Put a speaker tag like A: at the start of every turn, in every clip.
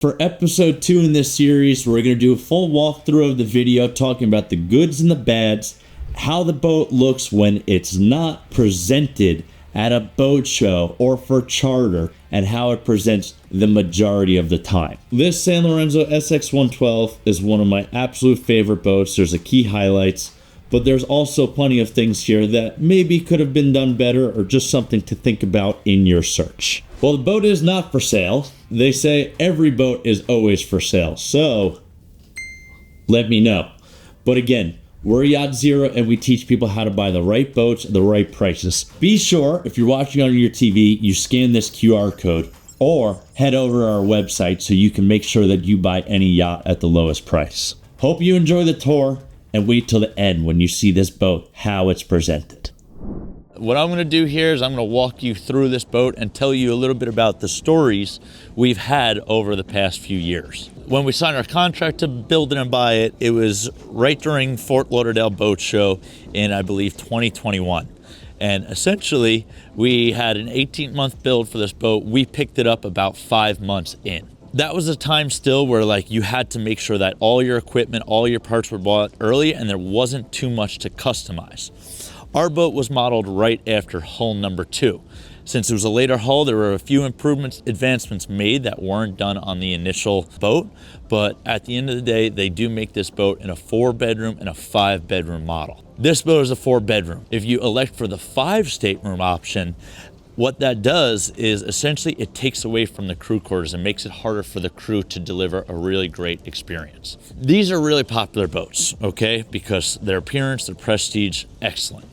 A: For episode 2 in this series, we're going to do a full walkthrough of the video talking about the goods and the bads, how the boat looks when it's not presented at a boat show or for charter, and how it presents the majority of the time. This Sanlorenzo SX112 is one of my absolute favorite boats. There's a key highlights, but there's also plenty of things here that maybe could have been done better or just something to think about in your search. Well, the boat is not for sale. They say every boat is always for sale, so let me know. But again, we're Yacht Zero and we teach people how to buy the right boats at the right prices. Be sure, if you're watching on your TV, you scan this QR code or head over to our website so you can make sure that you buy any yacht at the lowest price. Hope you enjoy the tour and wait till the end when you see this boat, how it's presented. What I'm going to do here is I'm going to walk you through this boat and tell you a little bit about the stories we've had over the past few years. When we signed our contract to build it and buy it, it was right during Fort Lauderdale Boat Show in, I believe, 2021. And essentially, we had an 18-month build for this boat. We picked it up about 5 months in. That was a time still where you had to make sure that all your equipment, all your parts were bought early and there wasn't too much to customize. Our boat was modeled right after hull number 2. Since it was a later hull, there were a few advancements made that weren't done on the initial boat, but at the end of the day, they do make this boat in a 4-bedroom and a 5-bedroom model. This boat is a 4-bedroom. If you elect for the 5-stateroom option, what that does is essentially it takes away from the crew quarters and makes it harder for the crew to deliver a really great experience. These are really popular boats, okay, because their appearance, their prestige, excellent.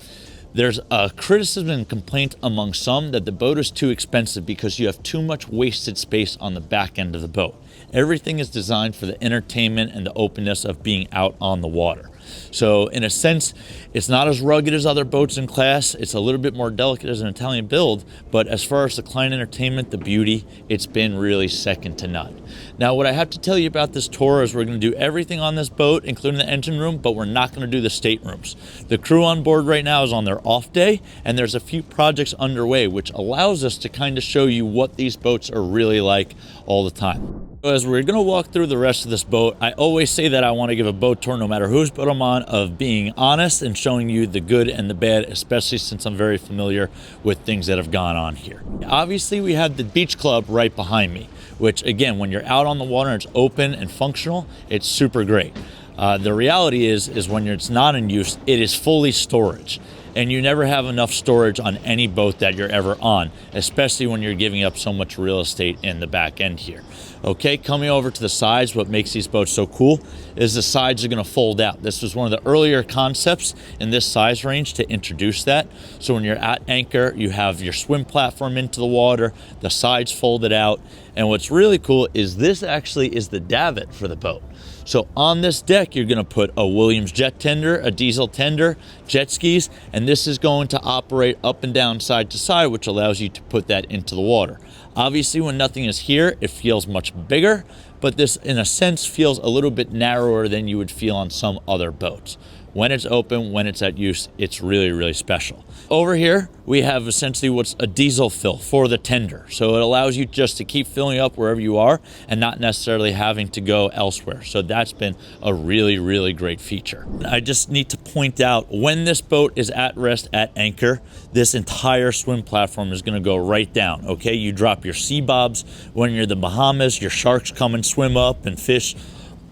A: There's a criticism and complaint among some that the boat is too expensive because you have too much wasted space on the back end of the boat. Everything is designed for the entertainment and the openness of being out on the water. So in a sense, it's not as rugged as other boats in class. It's a little bit more delicate as an Italian build, but as far as the client entertainment, the beauty, it's been really second to none. Now, what I have to tell you about this tour is we're going to do everything on this boat, including the engine room, but we're not going to do the staterooms. The crew on board right now is on their off day, and there's a few projects underway, which allows us to kind of show you what these boats are really like all the time. As we're going to walk through the rest of this boat, I always say that I want to give a boat tour, no matter whose boat I'm on, of being honest and showing you the good and the bad, especially since I'm very familiar with things that have gone on here. Obviously, we have the beach club right behind me, which again, when you're out on the water and it's open and functional, it's super great. The reality is when it's not in use, it is fully storage. And you never have enough storage on any boat that you're ever on, especially when you're giving up so much real estate in the back end here. Okay, coming over to the sides, what makes these boats so cool is the sides are going to fold out. This was one of the earlier concepts in this size range to introduce that. So when you're at anchor, you have your swim platform into the water, the sides folded out. And what's really cool is this actually is the davit for the boat. So on this deck, you're going to put a Williams jet tender, a diesel tender, jet skis, and this is going to operate up and down side to side, which allows you to put that into the water. Obviously, when nothing is here, it feels much bigger, but this, in a sense, feels a little bit narrower than you would feel on some other boats. When it's open, when it's at use, it's really, really special. Over here, we have essentially what's a diesel fill for the tender. So it allows you just to keep filling up wherever you are and not necessarily having to go elsewhere. So that's been a really, really great feature. I just need to point out, when this boat is at rest at anchor, this entire swim platform is going to go right down, okay? You drop your sea bobs. When you're in the Bahamas, your sharks come and swim up and fish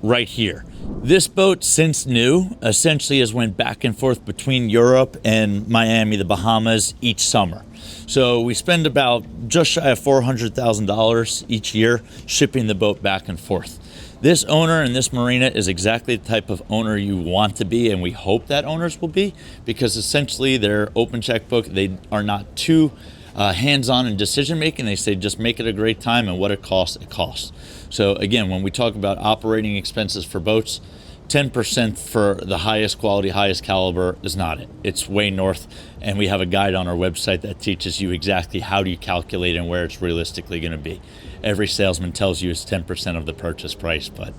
A: right here. This boat, since new, essentially has went back and forth between Europe and Miami, the Bahamas, each summer. So we spend about just shy of $400,000 each year shipping the boat back and forth. This owner and this marina is exactly the type of owner you want to be, and we hope that owners will be, because essentially they're open checkbook. They are not too hands-on in decision making. They say just make it a great time, and what it costs, it costs. So again, when we talk about operating expenses for boats, 10% for the highest quality, highest caliber is not it. It's way north, and we have a guide on our website that teaches you exactly how do you calculate and where it's realistically going to be. Every salesman tells you it's 10% of the purchase price, but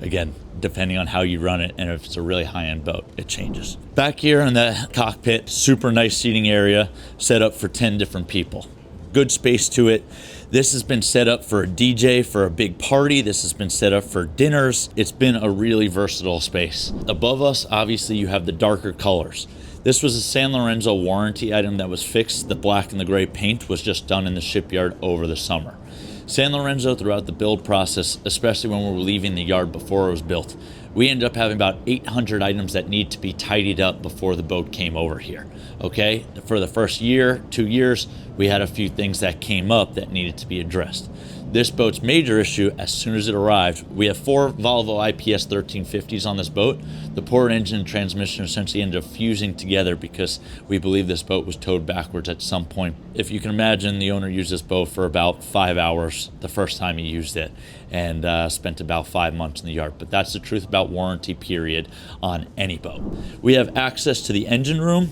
A: again, depending on how you run it and if it's a really high-end boat, it changes. Back here in the cockpit, super nice seating area set up for 10 different people. Good space to it. This has been set up for a DJ, for a big party. This has been set up for dinners. It's been a really versatile space. Above us, obviously, you have the darker colors. This was a Sanlorenzo warranty item that was fixed. The black and the gray paint was just done in the shipyard over the summer. Sanlorenzo, throughout the build process, especially when we were leaving the yard before it was built, we ended up having about 800 items that need to be tidied up before the boat came over here. Okay, for the first year, 2 years, we had a few things that came up that needed to be addressed. This boat's major issue, as soon as it arrived, we have 4 Volvo IPS 1350s on this boat. The port engine and transmission essentially ended up fusing together because we believe this boat was towed backwards at some point. If you can imagine, the owner used this boat for about 5 hours the first time he used it, and spent about 5 months in the yard. But that's the truth about warranty period on any boat. We have access to the engine room,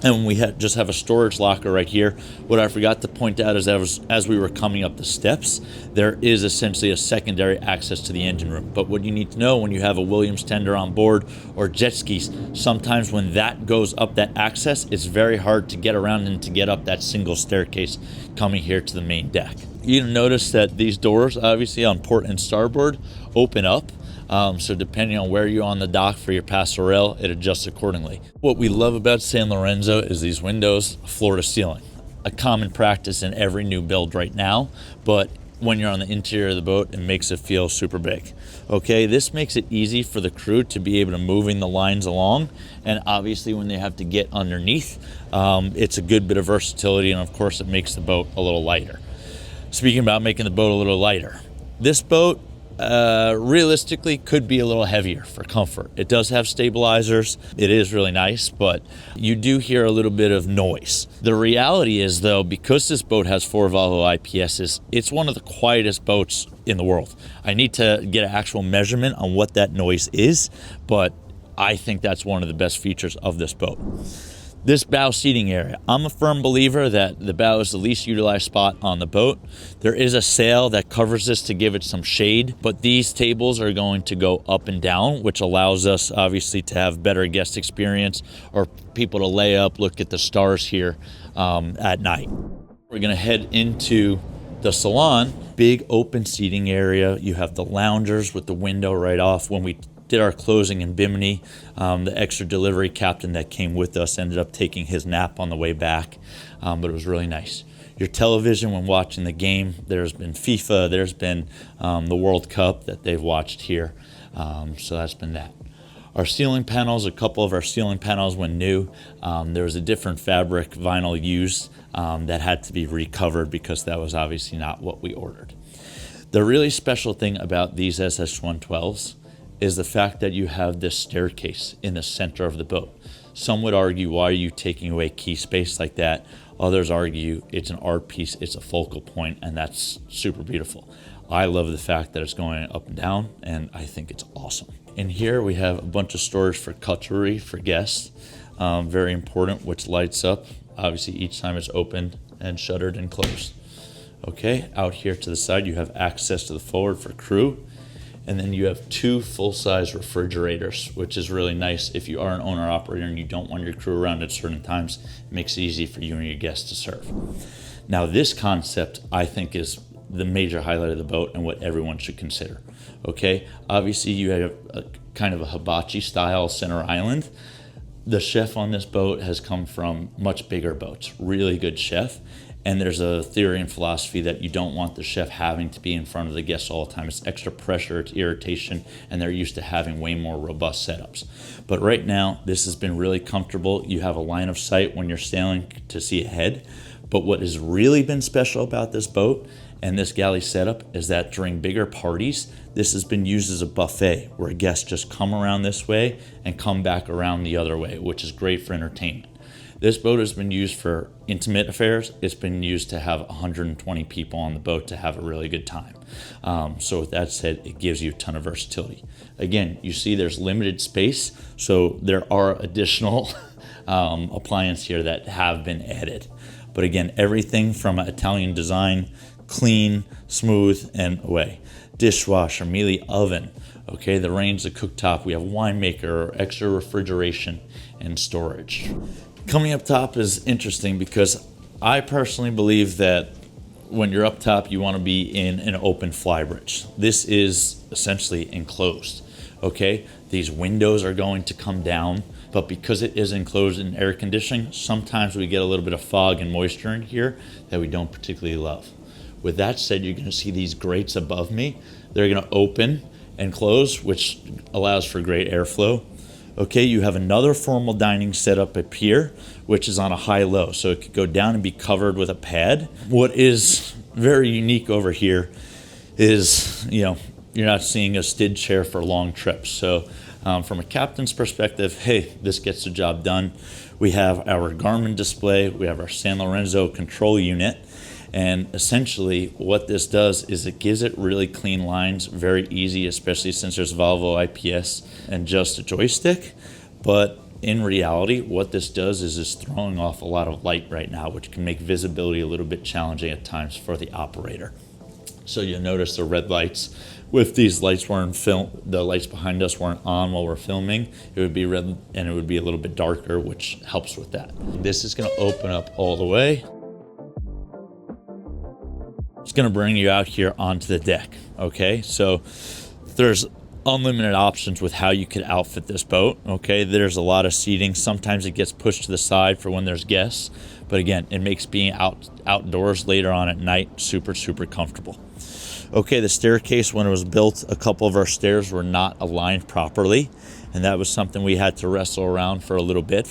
A: and we just have a storage locker right here. What I forgot to point out is that as we were coming up the steps, there is essentially a secondary access to the engine room. But what you need to know when you have a Williams tender on board or jet skis, sometimes when that goes up that access, it's very hard to get around and to get up that single staircase coming here to the main deck. You notice that these doors, obviously on port and starboard, open up. So depending on where you're on the dock for your passerelle, it adjusts accordingly. What we love about Sanlorenzo is these windows, floor to ceiling. A common practice in every new build right now, but when you're on the interior of the boat, it makes it feel super big. Okay, this makes it easy for the crew to be able to moving the lines along, and obviously when they have to get underneath, it's a good bit of versatility, and of course it makes the boat a little lighter. Speaking about making the boat a little lighter, this boat realistically could be a little heavier for comfort. It does have stabilizers. It is really nice, but you do hear a little bit of noise. The reality is, though, because this boat has 4 Volvo IPSs, it's one of the quietest boats in the world. I need to get an actual measurement on what that noise is, but I think that's one of the best features of this boat. This bow seating area. I'm a firm believer that the bow is the least utilized spot on the boat. There is a sail that covers this to give it some shade, but these tables are going to go up and down, which allows us obviously to have better guest experience or people to lay up, look at the stars here at night. We're going to head into the salon. Big open seating area. You have the loungers with the window right off. When we did our closing in Bimini, the extra delivery captain that came with us ended up taking his nap on the way back, but it was really nice. Your television when watching the game, there's been FIFA, there's been the World Cup that they've watched here, so that's been that. Our ceiling panels, a couple of our ceiling panels when new, there was a different fabric vinyl used that had to be recovered because that was obviously not what we ordered. The really special thing about these SX112s is the fact that you have this staircase in the center of the boat. Some would argue, why are you taking away key space like that? Others argue it's an art piece, it's a focal point, and that's super beautiful. I love the fact that it's going up and down, and I think it's awesome. In here we have a bunch of storage for cutlery for guests, very important, which lights up obviously each time it's opened and shuttered and closed. Okay, out here to the side you have access to the forward for crew. And then you have 2 full-size refrigerators, which is really nice if you are an owner-operator and you don't want your crew around at certain times. It makes it easy for you and your guests to serve. Now, this concept, I think, is the major highlight of the boat and what everyone should consider. Okay, obviously you have a kind of a hibachi-style center island. The chef on this boat has come from much bigger boats, really good chef. And there's a theory and philosophy that you don't want the chef having to be in front of the guests all the time. It's extra pressure, it's irritation, and they're used to having way more robust setups. But right now, this has been really comfortable. You have a line of sight when you're sailing to see ahead. But what has really been special about this boat and this galley setup is that during bigger parties, this has been used as a buffet where guests just come around this way and come back around the other way, which is great for entertainment. This boat has been used for intimate affairs. It's been used to have 120 people on the boat to have a really good time. So with that said, it gives you a ton of versatility. Again, you see there's limited space, so there are additional appliances here that have been added. But again, everything from an Italian design, clean, smooth, and away. Dishwasher, Mealy oven. Okay, the range, the cooktop. We have winemaker, extra refrigeration, and storage. Coming up top is interesting because I personally believe that when you're up top, you want to be in an open flybridge. This is essentially enclosed, okay? These windows are going to come down, but because it is enclosed in air conditioning, sometimes we get a little bit of fog and moisture in here that we don't particularly love. With that said, you're going to see these grates above me. They're going to open and close, which allows for great airflow. Okay, you have another formal dining setup up here, which is on a high-low, so it could go down and be covered with a pad. What is very unique over here is, you're not seeing a stid chair for long trips. So from a captain's perspective, hey, this gets the job done. We have our Garmin display, we have our Sanlorenzo control unit, and essentially what this does is it gives it really clean lines, very easy, especially since there's Volvo IPS and just a joystick. But in reality, what this does is it's throwing off a lot of light right now, which can make visibility a little bit challenging at times for the operator. So you'll notice the red lights. If these lights weren't the lights behind us weren't on while we're filming, it would be red and it would be a little bit darker, which helps with that. This is going to open up all the way. It's going to bring you out here onto the deck. Okay, so there's unlimited options with how you could outfit this boat. Okay, there's a lot of seating. Sometimes it gets pushed to the side for when there's guests, but again, it makes being outdoors later on at night super comfortable. Okay, the staircase, when it was built, a couple of our stairs were not aligned properly, and that was something we had to wrestle around for a little bit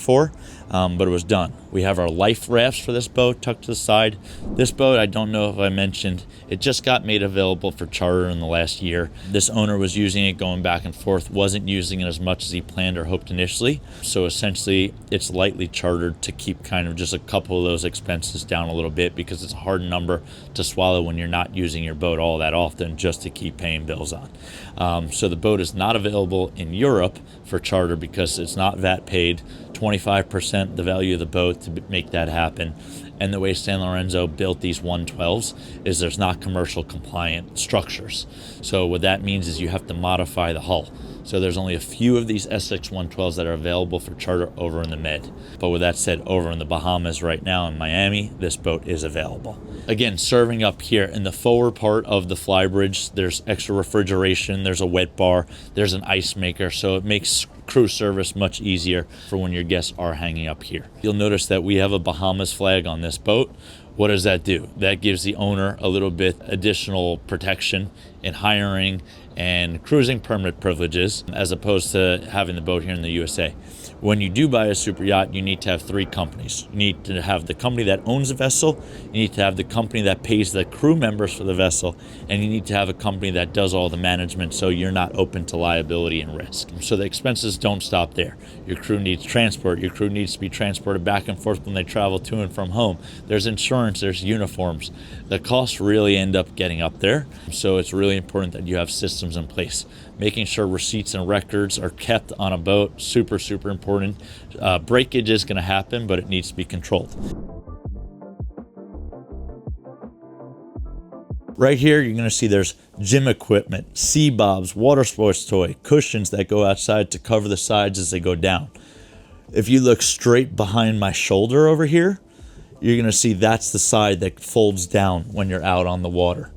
A: but it was done. We have our life rafts for this boat tucked to the side. This boat, I don't know if I mentioned, it just got made available for charter in the last year. This owner was using it going back and forth, wasn't using it as much as he planned or hoped initially. So essentially, it's lightly chartered to keep kind of just a couple of those expenses down a little bit, because it's a hard number to swallow when you're not using your boat all that often just to keep paying bills on. So the boat is not available in Europe for charter because it's not VAT paid, 25% the value of the boat to make that happen. And the way Sanlorenzo built these 112s is there's not commercial compliant structures. So what that means is you have to modify the hull. So there's only a few of these SX112s that are available for charter over in the Med. But with that said, over in the Bahamas right now in Miami, this boat is available. Again, serving up here in the forward part of the Flybridge, there's extra refrigeration, there's a wet bar, there's an ice maker, so it makes crew service much easier for when your guests are hanging up here. You'll notice that we have a Bahamas flag on this boat. What does that do? That gives the owner a little bit additional protection in hiring and cruising permit privileges, as opposed to having the boat here in the USA. When you do buy a super yacht, you need to have three companies. You need to have the company that owns the vessel, you need to have the company that pays the crew members for the vessel, and you need to have a company that does all the management so you're not open to liability and risk. So the expenses don't stop there. Your crew needs transport. Your crew needs to be transported back and forth when they travel to and from home. There's insurance, there's uniforms. The costs really end up getting up there. So it's really important that you have systems in place. Making sure receipts and records are kept on a boat, super important. Breakage is going to happen, but it needs to be controlled. Right here, you're going to see there's gym equipment, sea bobs, water sports toy, cushions that go outside to cover the sides as they go down. If you look straight behind my shoulder over here, you're going to see that's the side that folds down when you're out on the water.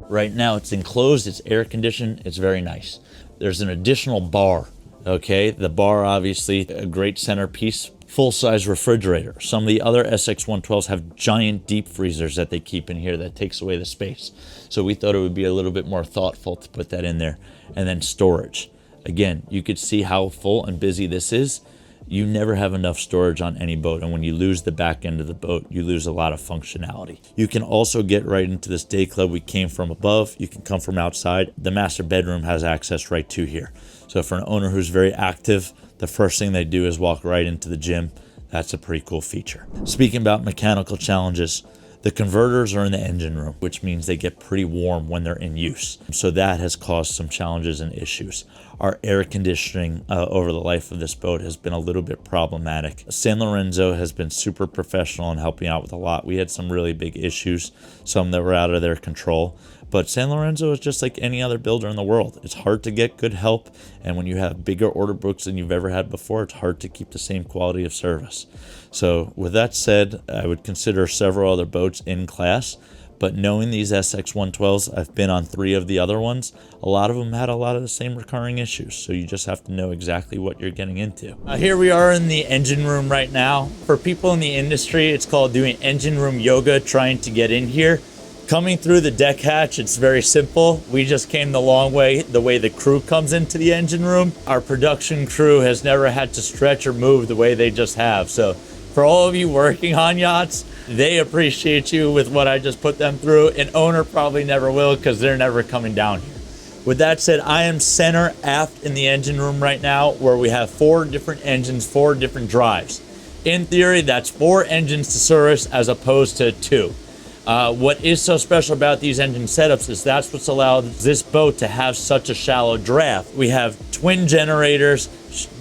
A: Right now it's enclosed, it's air conditioned, it's very nice. There's an additional bar, okay? The bar, obviously, a great centerpiece, full-size refrigerator. Some of the other SX112s have giant deep freezers that they keep in here that takes away the space. So we thought it would be a little bit more thoughtful to put that in there. And then storage. Again, you could see how full and busy this is. You never have enough storage on any boat, and when you lose the back end of the boat, you lose a lot of functionality. You can also get right into this day club. We came from above, you can come from outside. The master bedroom has access right to here. So for an owner who's very active, the first thing they do is walk right into the gym. That's a pretty cool feature. Speaking about mechanical challenges, the converters are in the engine room, which means they get pretty warm when they're in use. So that has caused some challenges and issues. our air conditioning over the life of this boat has been a little bit problematic. Sanlorenzo has been super professional in helping out with a lot. We had some really big issues, some that were out of their control. But Sanlorenzo is just like any other builder in the world. It's hard to get good help, and when you have bigger order books than you've ever had before, it's hard to keep the same quality of service. So with that said, I would consider several other boats in class, but knowing these SX112s, I've been on 3 of the other ones, a lot of them had a lot of the same recurring issues, so you just have to know exactly what you're getting into. Here we are in the engine room right now. For people in the industry, it's called doing engine room yoga, trying to get in here. Coming through the deck hatch, it's very simple. We just came the long way, the way the crew comes into the engine room. Our production crew has never had to stretch or move the way they just have. So for all of you working on yachts, they appreciate you with what I just put them through. An owner probably never will, because they're never coming down here. With that said, I am center aft in the engine room right now, where we have 4 different engines, 4 different drives. In theory, that's 4 engines to service as opposed to 2. What is so special about these engine setups is that's what's allowed this boat to have such a shallow draft. We have twin generators,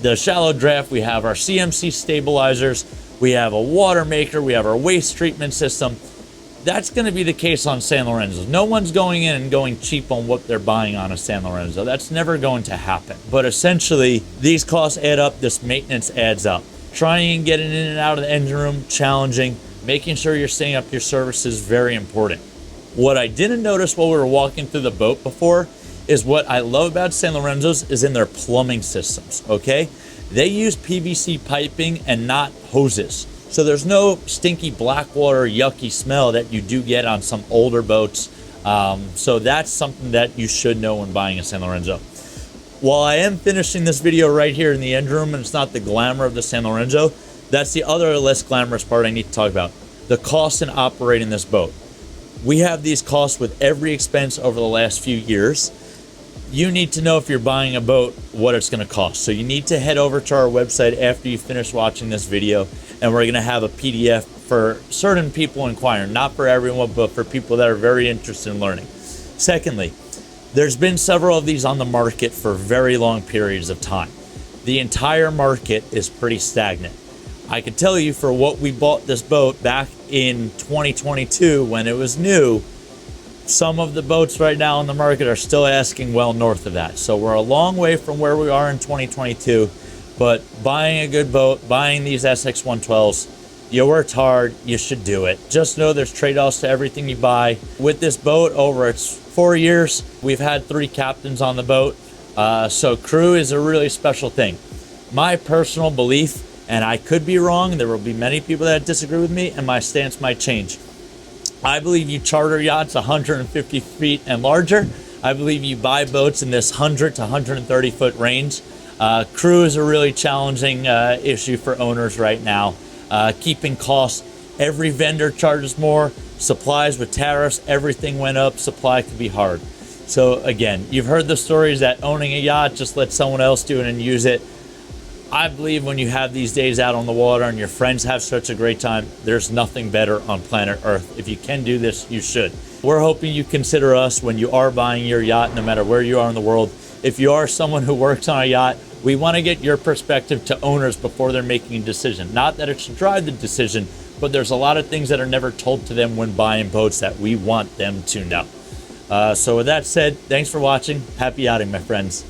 A: the shallow draft, we have our CMC stabilizers, we have a water maker, we have our waste treatment system. That's going to be the case on Sanlorenzo. No one's going in and going cheap on what they're buying on a Sanlorenzo. That's never going to happen. But essentially, these costs add up, this maintenance adds up. Trying and getting in and out of the engine room, challenging. Making sure you're setting up your service is very important. What I didn't notice while we were walking through the boat before is what I love about Sanlorenzo's is in their plumbing systems, okay? They use PVC piping and not hoses. So there's no stinky black water, yucky smell that you do get on some older boats. So that's something that you should know when buying a Sanlorenzo. While I am finishing this video right here in the engine room, and it's not the glamour of the Sanlorenzo, that's the other less glamorous part I need to talk about. The cost in operating this boat. We have these costs with every expense over the last few years. You need to know if you're buying a boat, what it's going to cost. So you need to head over to our website after you finish watching this video, and we're going to have a PDF for certain people inquiring, not for everyone, but for people that are very interested in learning. Secondly, there's been several of these on the market for very long periods of time. The entire market is pretty stagnant. I can tell you, for what we bought this boat back in 2022 when it was new, some of the boats right now on the market are still asking well north of that. So we're a long way from where we are in 2022, but buying a good boat, buying these SX112s, you worked hard, you should do it. Just know there's trade-offs to everything you buy. With this boat, over its 4 years, we've had 3 captains on the boat. So crew is a really special thing. My personal belief, and I could be wrong, there will be many people that disagree with me, and my stance might change. I believe you charter yachts 150 feet and larger. I believe you buy boats in this 100 to 130 foot range. Crew is a really challenging issue for owners right now. Keeping costs, every vendor charges more. Supplies with tariffs, everything went up. Supply could be hard. So again, you've heard the stories that owning a yacht, just let someone else do it and use it. I believe when you have these days out on the water and your friends have such a great time, there's nothing better on planet Earth. If you can do this, you should. We're hoping you consider us when you are buying your yacht, no matter where you are in the world. If you are someone who works on a yacht, we want to get your perspective to owners before they're making a decision. Not that it should drive the decision, but there's a lot of things that are never told to them when buying boats that we want them to know. So with that said, thanks for watching. Happy yachting, my friends.